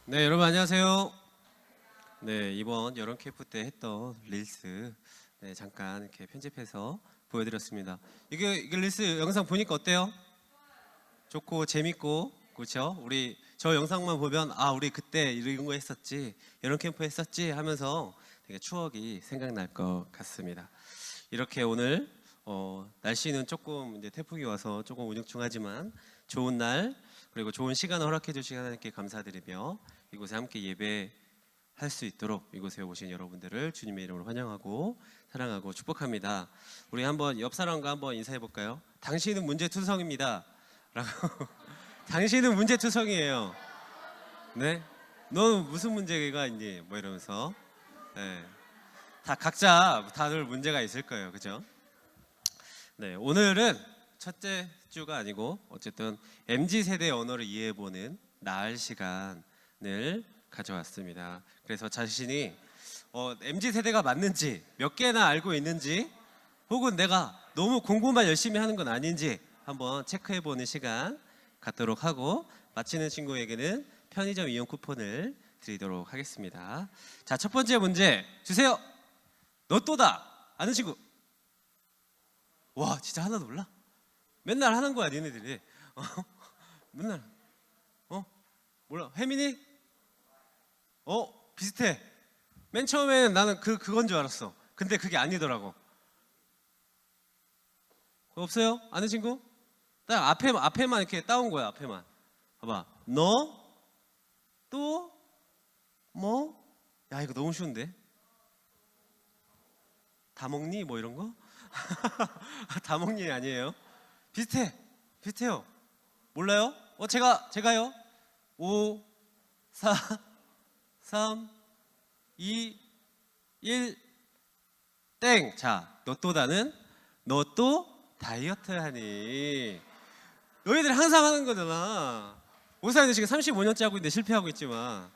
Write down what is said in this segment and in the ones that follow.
네, 여러분 안녕하세요. 네, 이번 여름 캠프 때 했던 릴스 잠깐 이렇게 편집해서 보여드렸습니다. 이게 릴스 영상 보니까 어때요? 좋고 재밌고 그렇죠? 우리 저 영상만 보면 우리 그때 이런 거 했었지, 여름 캠프 했었지 하면서 되게 추억이 생각날 것 같습니다. 이렇게 오늘 날씨는 조금 이제 태풍이 와서 조금 우중충하지만 좋은 날 그리고 좋은 시간을 허락해 주신 하나님께 감사드리며 이곳에 함께 예배할 수 있도록 이곳에 오신 여러분들을 주님의 이름으로 환영하고 사랑하고 축복합니다. 우리 한번 옆 사람과 한번 인사해 볼까요? 당신은 문제투성입니다 라고. 당신은 문제투성이에요. 네? 넌 무슨 문제가 있니? 뭐 이러면서. 네. 다 각자 다들 문제가 있을 거예요, 그죠? 네, 오늘은 첫째 주가 아니고 어쨌든 MZ세대의 언어를 이해해보는 나을 시간을 가져왔습니다. 그래서 자신이 MZ세대가 맞는지, 몇 개나 알고 있는지, 혹은 내가 너무 공부만 열심히 하는 건 아닌지 한번 체크해보는 시간 갖도록 하고, 마치는 친구에게는 편의점 이용 쿠폰을 드리도록 하겠습니다. 자, 첫 번째 문제 주세요. 너 또다 아는 친구. 와, 진짜 하나도 몰라? 맨날 하는 거야 니네들이. 맨날 몰라. 혜민이? 비슷해. 맨 처음에는 나는 그건 줄 알았어. 근데 그게 아니더라고. 없어요? 아는 친구? 딱 앞에만 이렇게 따온 거야. 앞에만 봐봐. 너 또 뭐? 야, 이거 너무 쉬운데. 다 먹니? 뭐 이런 거? 다 먹니 아니에요? 비슷해요. 몰라요? 제가요. 5, 4, 3, 2, 1, 땡. 자, 너 또다는 너 또 다이어트 하니. 너희들 항상 하는 거잖아. 오사는 지금 35년째 하고 있는데 실패하고 있지만.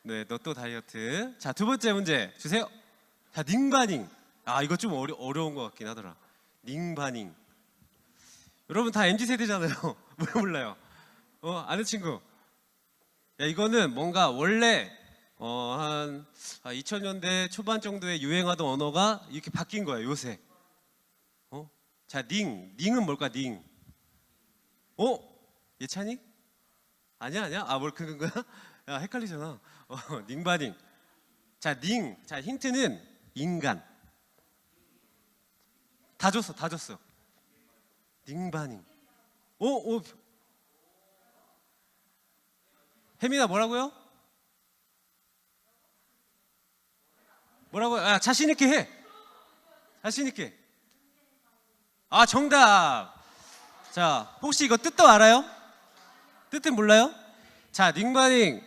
네, 너 또 다이어트. 자, 두 번째 문제 주세요. 자, 닝바닝. 이거 좀 어려운 것 같긴 하더라. 닝바닝. 여러분 다 MZ세대잖아요. 왜 몰라요? 아는 친구. 야, 이거는 뭔가 원래 한 2000년대 초반 정도에 유행하던 언어가 이렇게 바뀐 거예요, 요새. 자, 닝은 뭘까, 닝? 예찬이? 아니야? 뭘 그건 거야? 야, 헷갈리잖아. 닝바닝. 자, 자, 힌트는 인간. 다 줬어. 닝바닝. 혜민아 뭐라고요? 뭐라고요? 자신 있게 해. 자신 있게. 정답. 자, 혹시 이거 뜻도 알아요? 뜻은 몰라요? 자, 닝바닝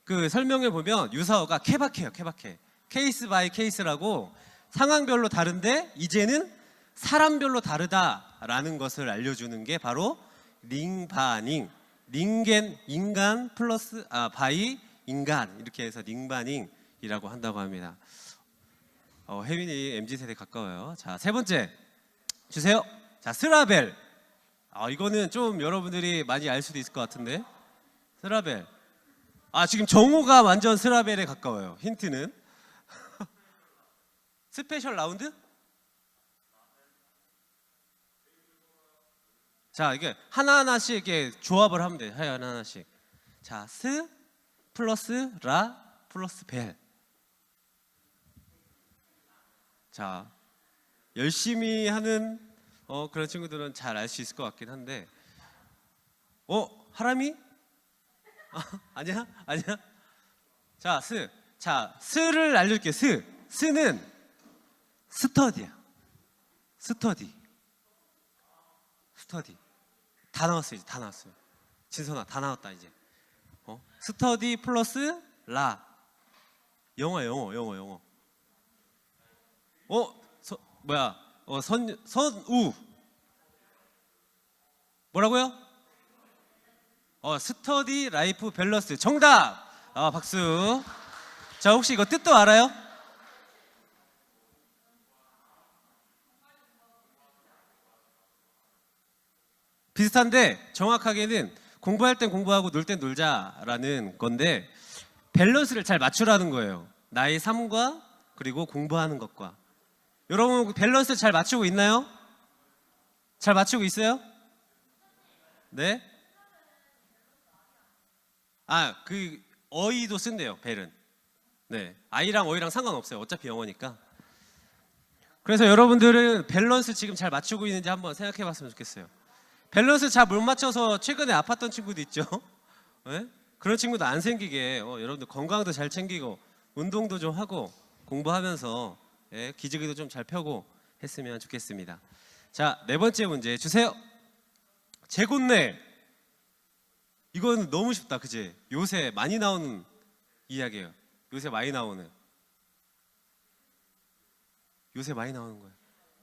그 설명을 보면 유사어가 케바케예요. 케바케. 케이스 바이 케이스라고 상황별로 다른데 이제는 사람별로 다르다라는 것을 알려주는 게 바로 닝바닝. 닝겐 인간 플러스 바이 인간 이렇게 해서 닝바닝이라고 한다고 합니다. 혜민이 MZ세대 가까워요. 자, 세 번째 주세요. 자, 스라벨. 이거는 좀 여러분들이 많이 알 수도 있을 것 같은데. 스라벨. 지금 정호가 완전 스라벨에 가까워요. 힌트는 스페셜 라운드? 자, 이게 하나하나씩 이렇게 조합을 하면 돼. 하나하나씩. 자, 스 플러스 라 플러스 벨. 자, 열심히 하는 그런 친구들은 잘 알 수 있을 것 같긴 한데. 하람이? 아니야? 자, 스를 알려줄게. 스는 스터디야. 스터디. 다 나왔어요. 이제 다 나왔어요. 진선아, 다 나왔다 이제. 스터디 플러스 라. 영어. 선우. 뭐라고요? 스터디 라이프 밸런스. 정답. 박수. 자, 혹시 이거 뜻도 알아요? 비슷한데 정확하게는 공부할 땐 공부하고 놀 땐 놀자라는 건데 밸런스를 잘 맞추라는 거예요. 나의 삶과 그리고 공부하는 것과. 여러분 밸런스 잘 맞추고 있나요? 잘 맞추고 있어요? 네? 그 어휘도 쓴대요. 벨은. 네, 아이랑 어휘랑 상관없어요. 어차피 영어니까. 그래서 여러분들은 밸런스 지금 잘 맞추고 있는지 한번 생각해 봤으면 좋겠어요. 밸런스 잘 못 맞춰서 최근에 아팠던 친구도 있죠. 네? 그런 친구도 안 생기게 여러분들 건강도 잘 챙기고 운동도 좀 하고 공부하면서 기저귀도 좀 잘 펴고 했으면 좋겠습니다. 자, 네 번째 문제 주세요. 재혼내. 이건 너무 쉽다, 그지? 요새 많이 나오는 이야기예요. 요새 많이 나오는 거예요.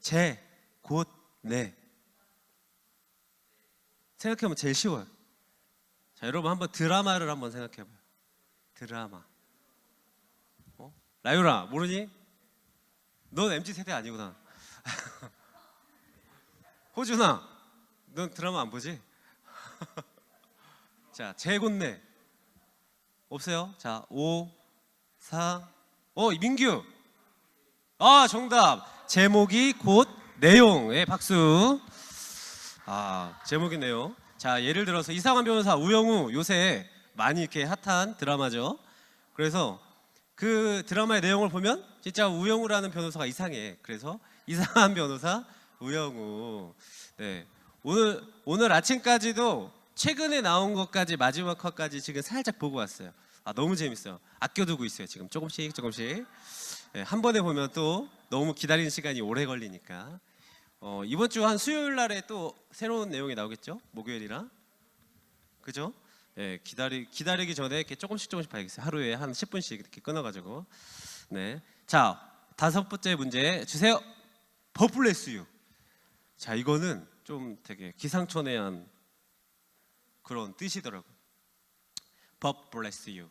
재, 곧, 내. 생각해보면 제일 쉬워요. 자, 여러분 한번 드라마를 한번 생각해봐요. 드라마. 라유라 모르니? 넌 MZ 세대 아니구나. 호준아, 넌 드라마 안 보지? 자, 재곤내 없어요? 자, 5, 4. 민규. 정답. 제목이 곧 내용. 박수. 제목이 내용. 자, 예를 들어서 이상한 변호사 우영우 요새 많이 이렇게 핫한 드라마죠. 그래서 그 드라마의 내용을 보면 진짜 우영우라는 변호사가 이상해. 그래서 이상한 변호사 우영우. 네. 오늘 아침까지도 최근에 나온 것까지 마지막 화까지 지금 살짝 보고 왔어요. 너무 재밌어요. 아껴두고 있어요. 지금 조금씩. 네, 한 번에 보면 또 너무 기다리는 시간이 오래 걸리니까. 이번 주 한 수요일 날에 또 새로운 내용이 나오겠죠? 목요일이랑. 그죠? 네, 기다리기 전에 이렇게 조금씩 봐야겠어요. 하루에 한 10분씩 이렇게 끊어가지고. 네. 자, 다섯 번째 문제 주세요. 버플레스유. 자, 이거는 좀 되게 기상천외한 그런 뜻이더라고요. God bless you.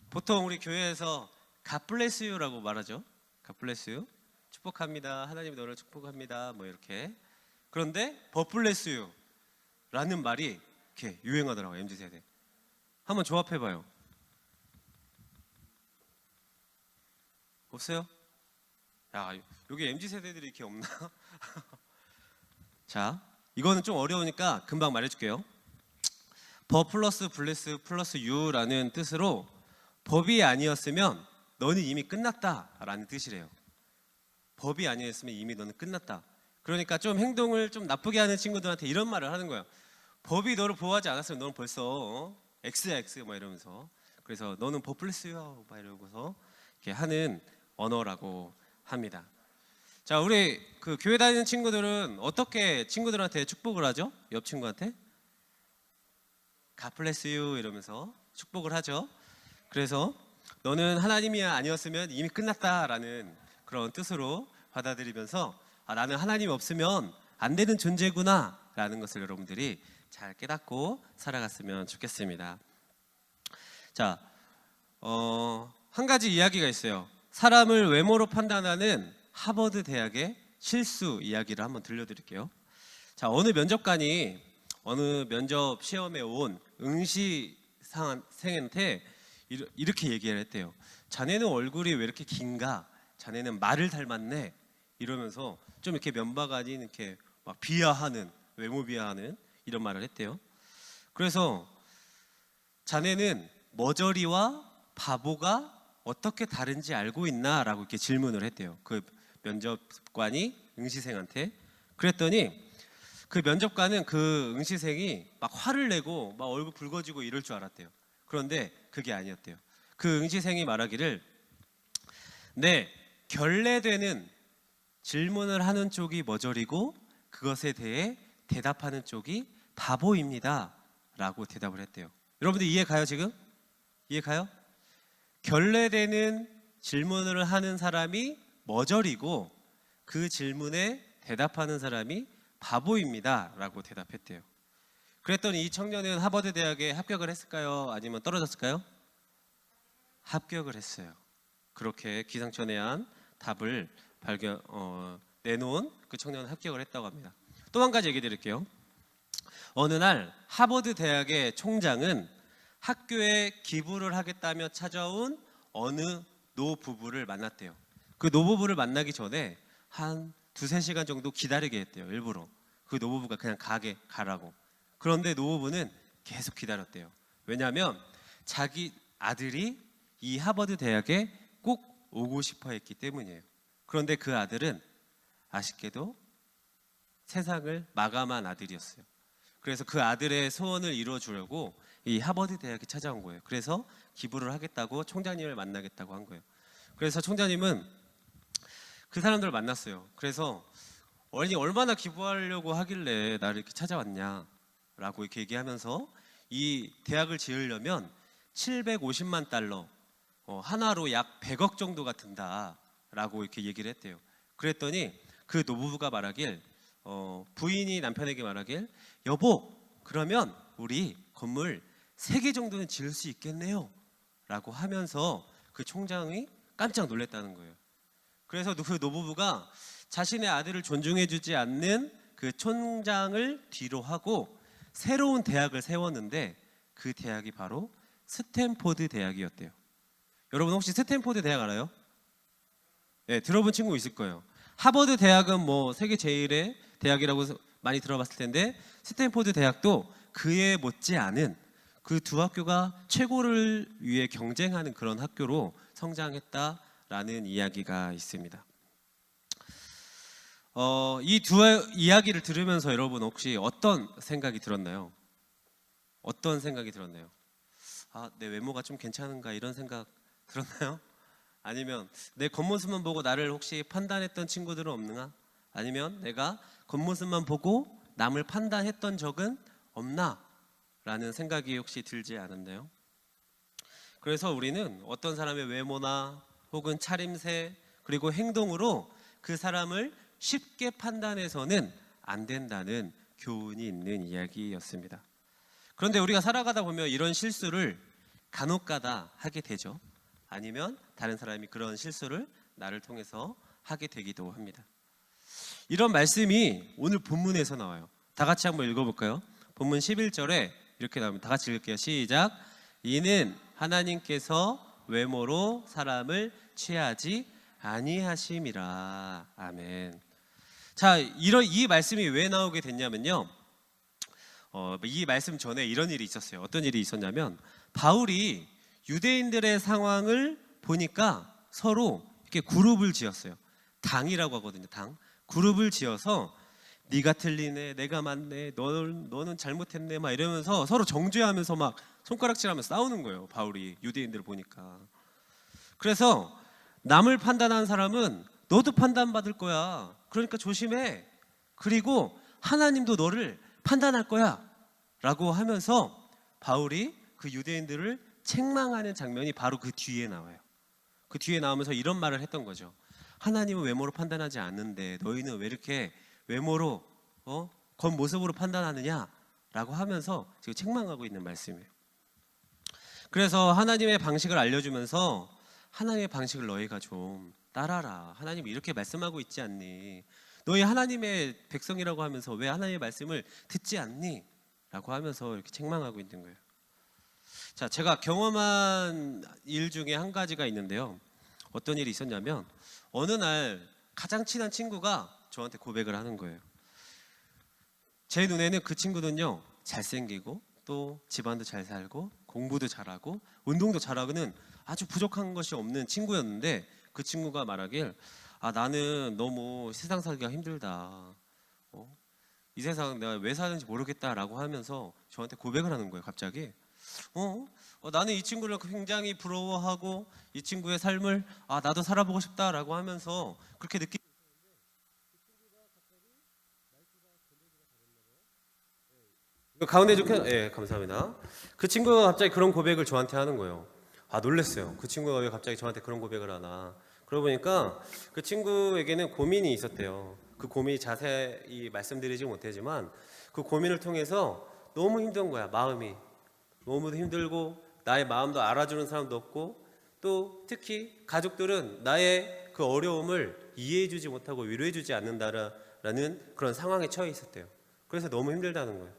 보통 우리 교회에서 God bless you라고 말하죠. God bless you. 축복합니다. 하나님 너를 축복합니다. 뭐 이렇게. 그런데 God bless you라는 말이 이렇게 유행하더라고요. MZ세대. 한번 조합해봐요. 없어요? 야, 여기 MZ세대들이 이렇게 없나? 자, 이거는 좀 어려우니까 금방 말해줄게요. 버 플러스 블레스 플러스 유라는 뜻으로 법이 아니었으면 너는 이미 끝났다라는 뜻이래요. 법이 아니었으면 이미 너는 끝났다. 그러니까 좀 행동을 좀 나쁘게 하는 친구들한테 이런 말을 하는 거예요. 법이 너를 보호하지 않았으면 너는 벌써 X야 X 막 이러면서. 그래서 너는 버 플러스 유야 막 이러고서 이렇게 하는 언어라고 합니다. 자, 우리 그 교회 다니는 친구들은 어떻게 친구들한테 축복을 하죠? 옆 친구한테? God bless you 이러면서 축복을 하죠. 그래서 너는 하나님이 아니었으면 이미 끝났다라는 그런 뜻으로 받아들이면서 나는 하나님이 없으면 안 되는 존재구나 라는 것을 여러분들이 잘 깨닫고 살아갔으면 좋겠습니다. 자, 한 가지 이야기가 있어요. 사람을 외모로 판단하는 하버드 대학의 실수 이야기를 한번 들려드릴게요. 자, 어느 면접관이 어느 면접 시험에 온 응시생한테 이렇게 얘기를 했대요. 자네는 얼굴이 왜 이렇게 긴가? 자네는 말을 닮았네. 이러면서 좀 이렇게 면박 아닌 이렇게 막 비하하는, 외모 비하하는 이런 말을 했대요. 그래서 자네는 머저리와 바보가 어떻게 다른지 알고 있나? 라고 이렇게 질문을 했대요. 그 면접관이 응시생한테. 그랬더니 그 면접관은 그 응시생이 막 화를 내고 막 얼굴 붉어지고 이럴 줄 알았대요. 그런데 그게 아니었대요. 그 응시생이 말하기를 네, 결례되는 질문을 하는 쪽이 머저리고 그것에 대해 대답하는 쪽이 바보입니다 라고 대답을 했대요. 여러분들 이해 가요 지금? 이해 가요? 결례되는 질문을 하는 사람이 머저리고 그 질문에 대답하는 사람이 바보입니다 라고 대답했대요. 그랬더니 이 청년은 하버드 대학에 합격을 했을까요? 아니면 떨어졌을까요? 합격을 했어요. 그렇게 기상천외한 답을 내놓은 그 청년은 합격을 했다고 합니다. 또 한 가지 얘기 드릴게요. 어느 날 하버드 대학의 총장은 학교에 기부를 하겠다며 찾아온 어느 노부부를 만났대요. 그 노부부를 만나기 전에 한 두세 시간 정도 기다리게 했대요. 일부러. 그 노부부가 그냥 가라고. 그런데 노부부는 계속 기다렸대요. 왜냐하면 자기 아들이 이 하버드 대학에 꼭 오고 싶어 했기 때문이에요. 그런데 그 아들은 아쉽게도 세상을 마감한 아들이었어요. 그래서 그 아들의 소원을 이루어주려고 이 하버드 대학에 찾아온 거예요. 그래서 기부를 하겠다고 총장님을 만나겠다고 한 거예요. 그래서 총장님은 그 사람들을 만났어요. 그래서 얼마나 기부하려고 하길래 나를 이렇게 찾아왔냐라고 이렇게 얘기하면서 이 대학을 지으려면 750만 달러, 하나로 약 100억 정도가 든다라고 이렇게 얘기를 했대요. 그랬더니 그 노부부가 말하길, 부인이 남편에게 말하길, 여보, 그러면 우리 건물 3개 정도는 지을 수 있겠네요 라고 하면서 그 총장이 깜짝 놀랐다는 거예요. 그래서 그 노부부가 자신의 아들을 존중해주지 않는 그 총장을 뒤로 하고 새로운 대학을 세웠는데 그 대학이 바로 스탠포드 대학이었대요. 여러분 혹시 스탠포드 대학 알아요? 네, 들어본 친구 있을 거예요. 하버드 대학은 뭐 세계 제일의 대학이라고 많이 들어봤을 텐데 스탠포드 대학도 그에 못지않은 그 두 학교가 최고를 위해 경쟁하는 그런 학교로 성장했다라는 이야기가 있습니다. 이 두 이야기를 들으면서 여러분 혹시 어떤 생각이 들었나요? 어떤 생각이 들었나요? 내 외모가 좀 괜찮은가 이런 생각 들었나요? 아니면 내 겉모습만 보고 나를 혹시 판단했던 친구들은 없나? 아니면 내가 겉모습만 보고 남을 판단했던 적은 없나? 라는 생각이 혹시 들지 않았나요? 그래서 우리는 어떤 사람의 외모나 혹은 차림새 그리고 행동으로 그 사람을 쉽게 판단해서는 안 된다는 교훈이 있는 이야기였습니다. 그런데 우리가 살아가다 보면 이런 실수를 간혹가다 하게 되죠. 아니면 다른 사람이 그런 실수를 나를 통해서 하게 되기도 합니다. 이런 말씀이 오늘 본문에서 나와요. 다 같이 한번 읽어볼까요? 본문 11절에 이렇게 나옵니다. 다 같이 읽을게요. 시작. 이는 하나님께서 외모로 사람을 취하지 아니하심이라. 아멘. 자, 이 말씀이 왜 나오게 됐냐면요. 이 말씀 전에 이런 일이 있었어요. 어떤 일이 있었냐면 바울이 유대인들의 상황을 보니까 서로 이렇게 그룹을 지었어요. 당이라고 하거든요. 당. 그룹을 지어서 네가 틀리네, 내가 맞네, 너는 잘못했네 막 이러면서 서로 정죄하면서 막 손가락질하면서 싸우는 거예요. 바울이 유대인들을 보니까. 그래서 남을 판단하는 사람은 너도 판단받을 거야. 그러니까 조심해. 그리고 하나님도 너를 판단할 거야 라고 하면서 바울이 그 유대인들을 책망하는 장면이 바로 그 뒤에 나와요. 그 뒤에 나오면서 이런 말을 했던 거죠. 하나님은 외모로 판단하지 않는데 너희는 왜 이렇게 외모로 겉모습으로 판단하느냐 라고 하면서 지금 책망하고 있는 말씀이에요. 그래서 하나님의 방식을 알려주면서 하나님의 방식을 너희가 좀 따라라. 하나님이 이렇게 말씀하고 있지 않니? 너희 하나님의 백성이라고 하면서 왜 하나님의 말씀을 듣지 않니? 라고 하면서 이렇게 책망하고 있는 거예요. 자, 제가 경험한 일 중에 한 가지가 있는데요. 어떤 일이 있었냐면 어느 날 가장 친한 친구가 저한테 고백을 하는 거예요. 제 눈에는 그 친구는요, 잘생기고 또 집안도 잘 살고 공부도 잘하고 운동도 잘하고는 아주 부족한 것이 없는 친구였는데 그 친구가 말하길, 나는 너무 세상 살기가 힘들다. 이 세상 내가 왜 사는지 모르겠다라고 하면서 저한테 고백을 하는 거예요. 갑자기. 나는 이 친구를 굉장히 부러워하고 이 친구의 삶을 나도 살아보고 싶다라고 하면서 그렇게 가운데 좀 예, 감사합니다. 그 친구가 갑자기 그런 고백을 저한테 하는 거예요. 놀랐어요. 그 친구가 왜 갑자기 저한테 그런 고백을 하나. 그러고 보니까 그 친구에게는 고민이 있었대요. 그 고민이 자세히 말씀드리지 못하지만 그 고민을 통해서 너무 힘든 거야. 마음이 너무 힘들고 나의 마음도 알아주는 사람도 없고 또 특히 가족들은 나의 그 어려움을 이해해주지 못하고 위로해주지 않는다라는 그런 상황에 처해 있었대요. 그래서 너무 힘들다는 거예요.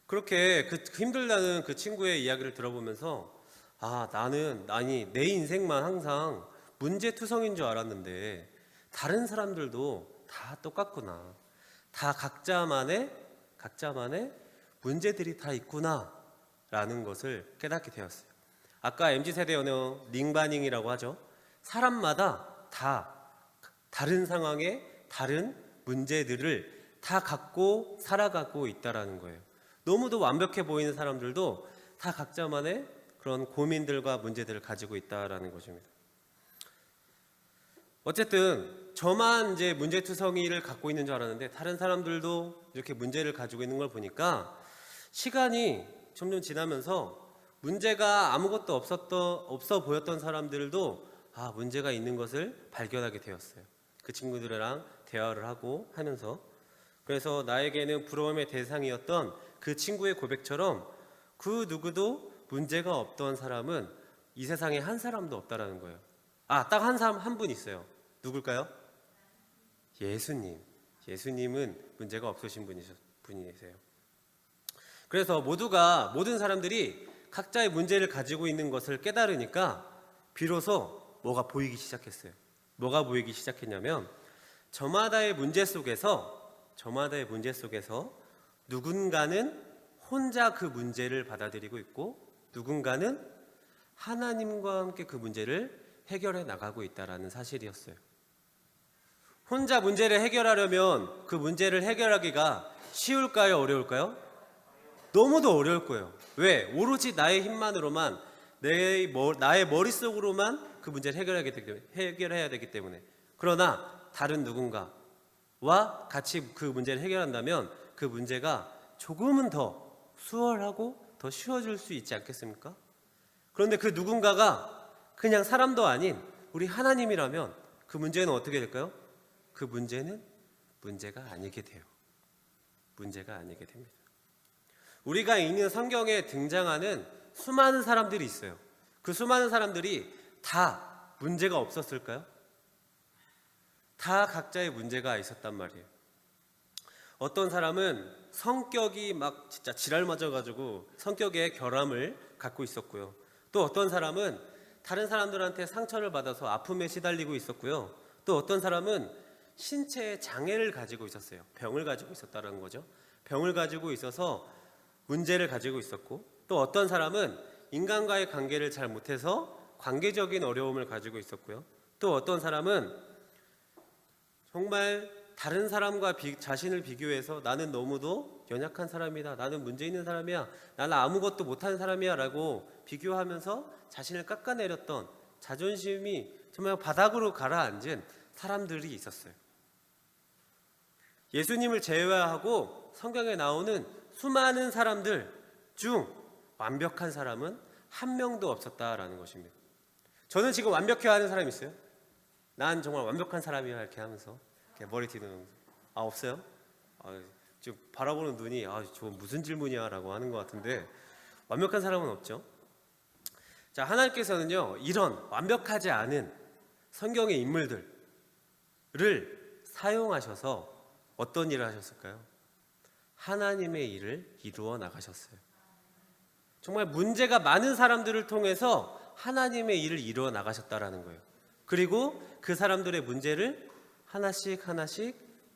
그렇게 그 힘들다는 그 친구의 이야기를 들어보면서 아니 내 인생만 항상 문제투성인 줄 알았는데 다른 사람들도 다 똑같구나. 다 각자만의 문제들이 다 있구나 라는 것을 깨닫게 되었어요. 아까 MZ세대 언어 링바닝이라고 하죠. 사람마다 다 다른 상황에 다른 문제들을 다 갖고 살아가고 있다라는 거예요. 너무도 완벽해 보이는 사람들도 다 각자만의 그런 고민들과 문제들을 가지고 있다라는 것입니다. 어쨌든 저만 이제 문제투성이를 갖고 있는 줄 알았는데 다른 사람들도 이렇게 문제를 가지고 있는 걸 보니까 시간이 점점 지나면서 문제가 아무것도 없어 보였던 사람들도 문제가 있는 것을 발견하게 되었어요. 그 친구들이랑 대화를 하고 하면서. 그래서 나에게는 부러움의 대상이었던 그 친구의 고백처럼 그 누구도 문제가 없던 사람은 이 세상에 한 사람도 없다라는 거예요. 딱 한 사람, 한 분 있어요. 누굴까요? 예수님. 예수님은 문제가 없으신 분이세요. 그래서 모든 사람들이 각자의 문제를 가지고 있는 것을 깨달으니까 비로소 뭐가 보이기 시작했어요. 뭐가 보이기 시작했냐면 저마다의 문제 속에서 누군가는 혼자 그 문제를 받아들이고 있고 누군가는 하나님과 함께 그 문제를 해결해 나가고 있다라는 사실이었어요. 혼자 문제를 해결하려면 그 문제를 해결하기가 쉬울까요? 어려울까요? 너무도 어려울 거예요. 왜? 오로지 나의 힘만으로만 나의 머릿속으로만 그 문제를 해결해야 되기 때문에. 그러나 다른 누군가와 같이 그 문제를 해결한다면 그 문제가 조금은 더 수월하고 더 쉬워질 수 있지 않겠습니까? 그런데 그 누군가가 그냥 사람도 아닌 우리 하나님이라면 그 문제는 어떻게 될까요? 그 문제는 문제가 아니게 돼요. 문제가 아니게 됩니다. 우리가 읽는 성경에 등장하는 수많은 사람들이 있어요. 그 수많은 사람들이 다 문제가 없었을까요? 다 각자의 문제가 있었단 말이에요. 어떤 사람은 성격이 막 진짜 지랄 맞아가지고 성격의 결함을 갖고 있었고요. 또 어떤 사람은 다른 사람들한테 상처를 받아서 아픔에 시달리고 있었고요. 또 어떤 사람은 신체의 장애를 가지고 있었어요. 병을 가지고 있었다는 거죠. 병을 가지고 있어서 문제를 가지고 있었고, 또 어떤 사람은 인간과의 관계를 잘 못해서 관계적인 어려움을 가지고 있었고요. 또 어떤 사람은 정말 다른 사람과 자신을 비교해서 나는 너무도 연약한 사람이다, 나는 문제 있는 사람이야, 나는 아무것도 못하는 사람이야 라고 비교하면서 자신을 깎아내렸던, 자존심이 정말 바닥으로 가라앉은 사람들이 있었어요. 예수님을 제외하고 성경에 나오는 수많은 사람들 중 완벽한 사람은 한 명도 없었다라는 것입니다. 저는 지금 완벽해하는 사람이 있어요? 난 정말 완벽한 사람이야 이렇게 하면서 이렇게 머리 뒤는 없어요? 지금 바라보는 눈이 저건 무슨 질문이야 라고 하는 것 같은데 완벽한 사람은 없죠. 자, 하나님께서는요 이런 완벽하지 않은 성경의 인물들을 사용하셔서 어떤 일을 하셨을까요? 하나님의 일을 이루어 나가셨어요. 정말 문제가 많은 사람들을 통해서 하나님의 일을 이루어 나가셨다라는 거예요. 그리고 그 사람들의 문제를 하나씩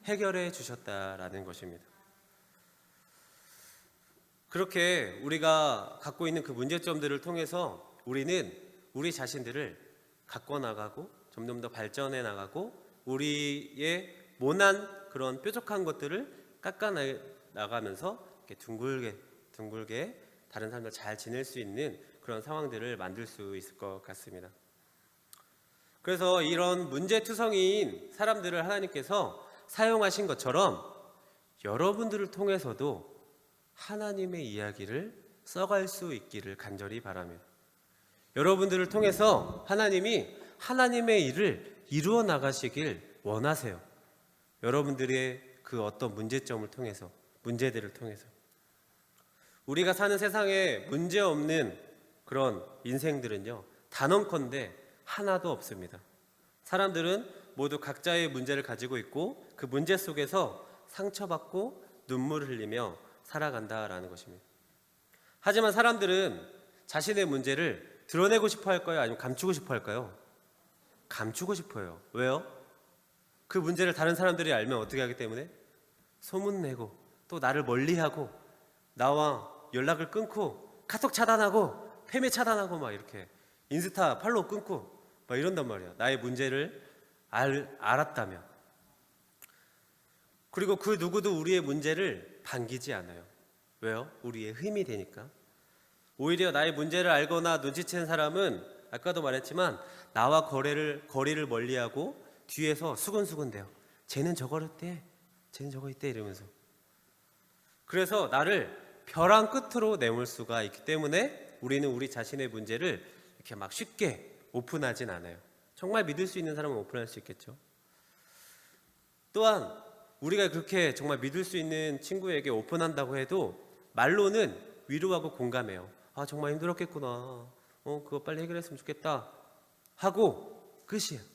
해결해 주셨다라는 것입니다. 그렇게 우리가 갖고 있는 그 문제점들을 통해서 우리는 우리 자신들을 갖고 나가고 점점 더 발전해 나가고 우리의 모난 그런 뾰족한 것들을 깎아 나가면서 이렇게 둥글게 다른 사람들 잘 지낼 수 있는 그런 상황들을 만들 수 있을 것 같습니다. 그래서 이런 문제투성이인 사람들을 하나님께서 사용하신 것처럼 여러분들을 통해서도 하나님의 이야기를 써갈 수 있기를 간절히 바랍니다. 여러분들을 통해서 하나님이 하나님의 일을 이루어 나가시길 원하세요. 여러분들의 그 어떤 문제점을 통해서, 문제들을 통해서. 우리가 사는 세상에 문제 없는 그런 인생들은요 단언컨대 하나도 없습니다. 사람들은 모두 각자의 문제를 가지고 있고 그 문제 속에서 상처받고 눈물을 흘리며 살아간다라는 것입니다. 하지만 사람들은 자신의 문제를 드러내고 싶어 할까요? 아니면 감추고 싶어 할까요? 감추고 싶어요. 왜요? 그 문제를 다른 사람들이 알면 어떻게 하기 때문에? 소문내고 또 나를 멀리하고 나와 연락을 끊고 카톡 차단하고 페메 차단하고 막 이렇게 인스타 팔로우 끊고 막 이런단 말이야. 나의 문제를 알았다면. 그리고 그 누구도 우리의 문제를 반기지 않아요. 왜요? 우리의 힘이 되니까. 오히려 나의 문제를 알거나 눈치챈 사람은 아까도 말했지만 나와 거리를 멀리하고 뒤에서 수근수근대요. 쟤는 저걸 했대, 쟤는 저거 했대 이러면서. 그래서 나를 벼랑 끝으로 내몰 수가 있기 때문에 우리는 우리 자신의 문제를 이렇게 막 쉽게 오픈하진 않아요. 정말 믿을 수 있는 사람은 오픈할 수 있겠죠. 또한 우리가 그렇게 정말 믿을 수 있는 친구에게 오픈한다고 해도 말로는 위로하고 공감해요. 아, 정말 힘들었겠구나. 그거 빨리 해결했으면 좋겠다 하고 끝이에요.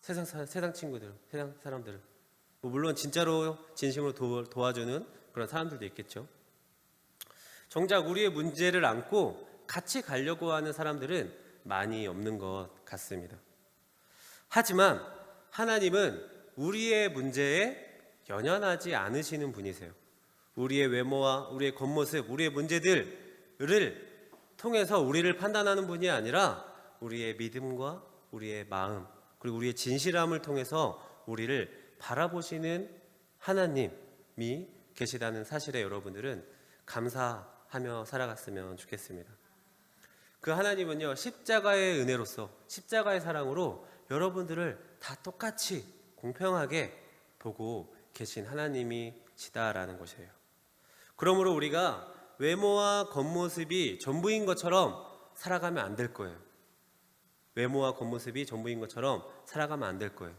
세상 친구들, 세상 사람들은 물론 진짜로 진심으로 도와주는 그런 사람들도 있겠죠. 정작 우리의 문제를 안고 같이 가려고 하는 사람들은 많이 없는 것 같습니다. 하지만 하나님은 우리의 문제에 연연하지 않으시는 분이세요. 우리의 외모와 우리의 겉모습, 우리의 문제들을 통해서 우리를 판단하는 분이 아니라 우리의 믿음과 우리의 마음 그리고 우리의 진실함을 통해서 우리를 바라보시는 하나님이 계시다는 사실에 여러분들은 감사하며 살아갔으면 좋겠습니다. 그 하나님은요, 십자가의 은혜로서 십자가의 사랑으로 여러분들을 다 똑같이 공평하게 보고 계신 하나님이시다라는 것이에요. 그러므로 우리가 외모와 겉모습이 전부인 것처럼 살아가면 안 될 거예요. 외모와 겉모습이 전부인 것처럼 살아가면 안 될 거예요.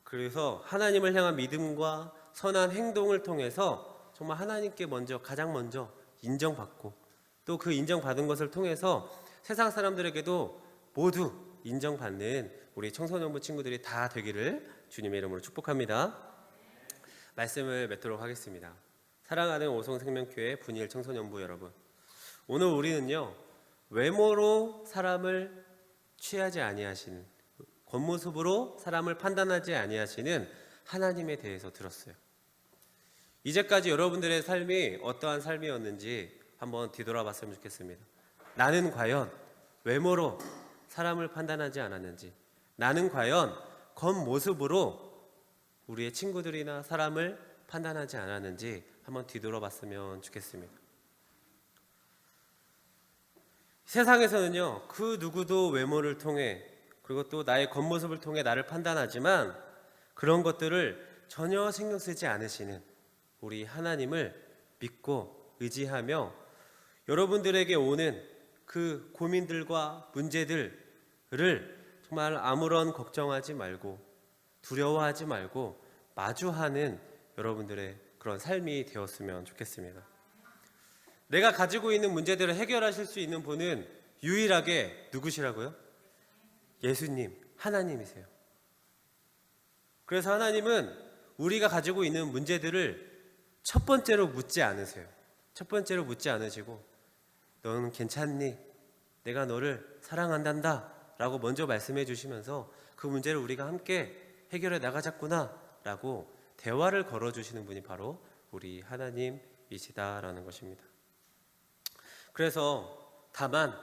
그래서 하나님을 향한 믿음과 선한 행동을 통해서 정말 하나님께 가장 먼저 인정받고 또 그 인정받은 것을 통해서 세상 사람들에게도 모두 인정받는 우리 청소년부 친구들이 다 되기를 주님의 이름으로 축복합니다. 말씀을 맺도록 하겠습니다. 사랑하는 오송생명교회 분일 청소년부 여러분, 오늘 우리는요, 외모로 사람을 취하지 아니하시는, 겉모습으로 사람을 판단하지 아니하시는 하나님에 대해서 들었어요. 이제까지 여러분들의 삶이 어떠한 삶이었는지 한번 뒤돌아봤으면 좋겠습니다. 나는 과연 외모로 사람을 판단하지 않았는지, 나는 과연 겉모습으로 우리의 친구들이나 사람을 판단하지 않았는지 한번 뒤돌아봤으면 좋겠습니다. 세상에서는요, 그 누구도 외모를 통해 그리고 또 나의 겉모습을 통해 나를 판단하지만 그런 것들을 전혀 신경 쓰지 않으시는 우리 하나님을 믿고 의지하며 여러분들에게 오는 그 고민들과 문제들을 정말 아무런 걱정하지 말고 두려워하지 말고 마주하는 여러분들의 그런 삶이 되었으면 좋겠습니다. 내가 가지고 있는 문제들을 해결하실 수 있는 분은 유일하게 누구시라고요? 예수님, 하나님이세요. 그래서 하나님은 우리가 가지고 있는 문제들을 첫 번째로 묻지 않으세요. 첫 번째로 묻지 않으시고 너는 괜찮니? 내가 너를 사랑한단다 라고 먼저 말씀해 주시면서 그 문제를 우리가 함께 해결해 나가자꾸나 라고 대화를 걸어주시는 분이 바로 우리 하나님이시다라는 것입니다. 그래서 다만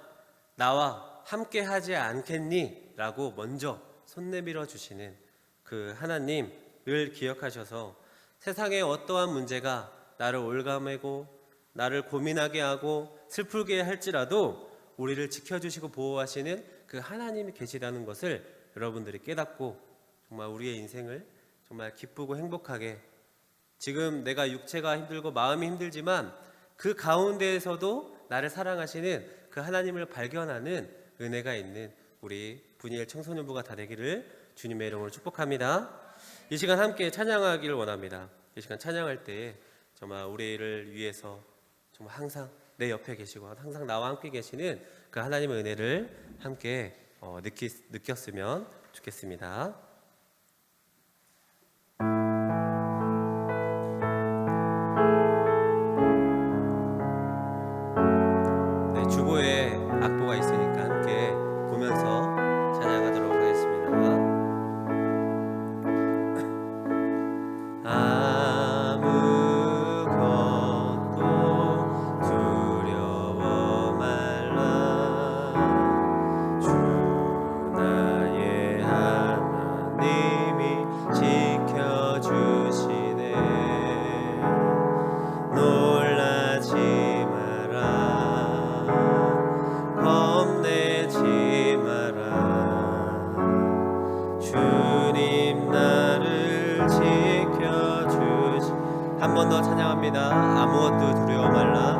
나와 함께 하지 않겠니? 라고 먼저 손 내밀어 주시는 그 하나님을 기억하셔서 세상의 어떠한 문제가 나를 올가매고 나를 고민하게 하고 슬프게 할지라도 우리를 지켜주시고 보호하시는 그 하나님이 계시다는 것을 여러분들이 깨닫고 정말 우리의 인생을 정말 기쁘고 행복하게, 지금 내가 육체가 힘들고 마음이 힘들지만 그 가운데에서도 나를 사랑하시는 그 하나님을 발견하는 은혜가 있는 우리 분이엘 청소년부가 다 되기를 주님의 이름으로 축복합니다. 이 시간 함께 찬양하기를 원합니다. 이 시간 찬양할 때 정말 우리를 위해서 정말 항상 내 옆에 계시고 항상 나와 함께 계시는 그 하나님의 은혜를 함께 느꼈으면 좋겠습니다. 한 번 더 찬양합니다. 아무것도 두려워 말라.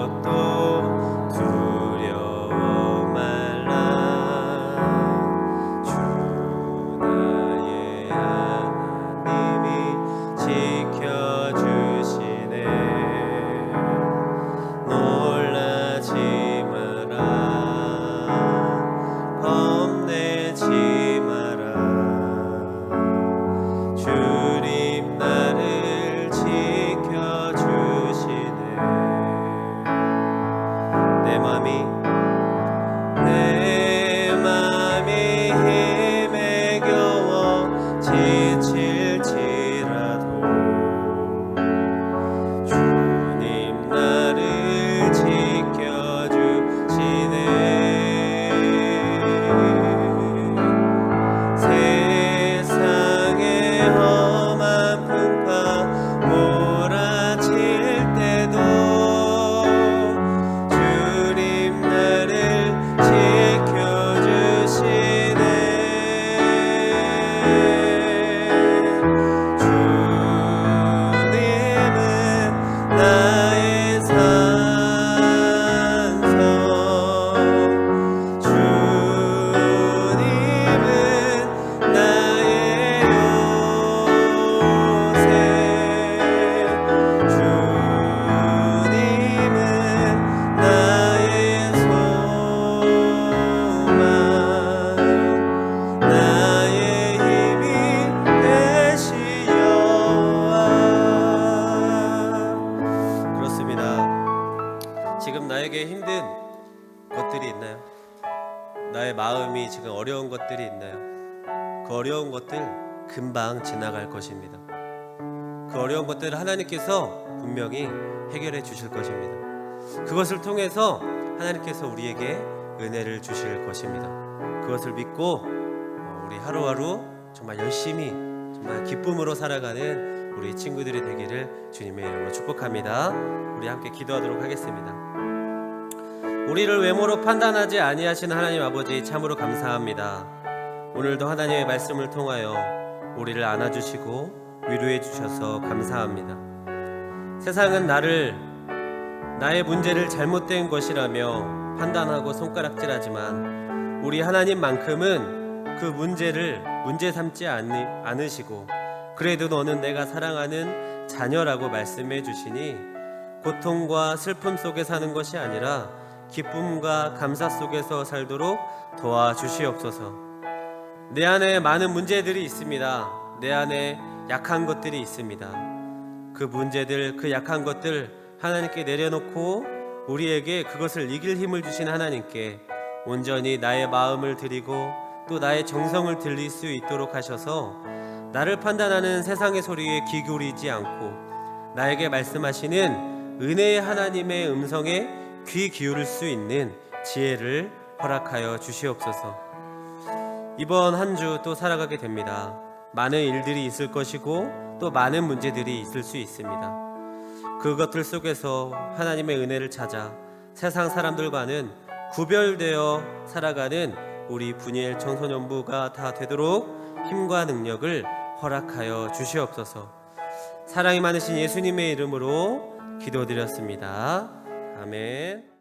아무것도 두려워 말라. 주 나의 하나님이 지켜주시네. 놀라지 마라. 겁내지 마라. 주님 나를 지켜주시네. 내 맘이 힘에 겨워 지칠지라도 주님 나를 지켜주시네. 세상의 험한 풍파 몰아칠 때도 주님 나를 지켜주시네. 주님은 나의 산성. 주님은 나의 요새. 주님은 나의 소망. 나의 힘이 되시여와. 그렇습니다. 지금 나에게 힘든 것들이 있나요? 나의 마음이 지금 어려운 것들이 있나요? 그 어려운 것들 금방 지나갈 것입니다. 그 어려운 것들을 하나님께서 분명히 해결해 주실 것입니다. 그것을 통해서 하나님께서 우리에게 은혜를 주실 것입니다. 그것을 믿고 우리 하루하루 정말 열심히 정말 기쁨으로 살아가는 우리 친구들이 되기를 주님의 이름으로 축복합니다. 우리 함께 기도하도록 하겠습니다. 우리를 외모로 판단하지 아니하시는 하나님 아버지 참으로 감사합니다. 오늘도 하나님의 말씀을 통하여 우리를 안아주시고 위로해 주셔서 감사합니다. 세상은 나의 문제를 잘못된 것이라며 판단하고 손가락질하지만 우리 하나님만큼은 그 문제를 문제 삼지 않으시고 그래도 너는 내가 사랑하는 자녀라고 말씀해 주시니 고통과 슬픔 속에 사는 것이 아니라 기쁨과 감사 속에서 살도록 도와주시옵소서. 내 안에 많은 문제들이 있습니다. 내 안에 약한 것들이 있습니다. 그 문제들, 그 약한 것들 하나님께 내려놓고 우리에게 그것을 이길 힘을 주신 하나님께 온전히 나의 마음을 드리고 또 나의 정성을 드릴 수 있도록 하셔서 나를 판단하는 세상의 소리에 귀 기울이지 않고 나에게 말씀하시는 은혜의 하나님의 음성에 귀 기울일 수 있는 지혜를 허락하여 주시옵소서. 이번 한 주 또 살아가게 됩니다. 많은 일들이 있을 것이고 또 많은 문제들이 있을 수 있습니다. 그것들 속에서 하나님의 은혜를 찾아 세상 사람들과는 구별되어 살아가는 우리 분이엘 청소년부가 다 되도록 힘과 능력을 허락하여 주시옵소서. 사랑이 많으신 예수님의 이름으로 기도드렸습니다. 아멘.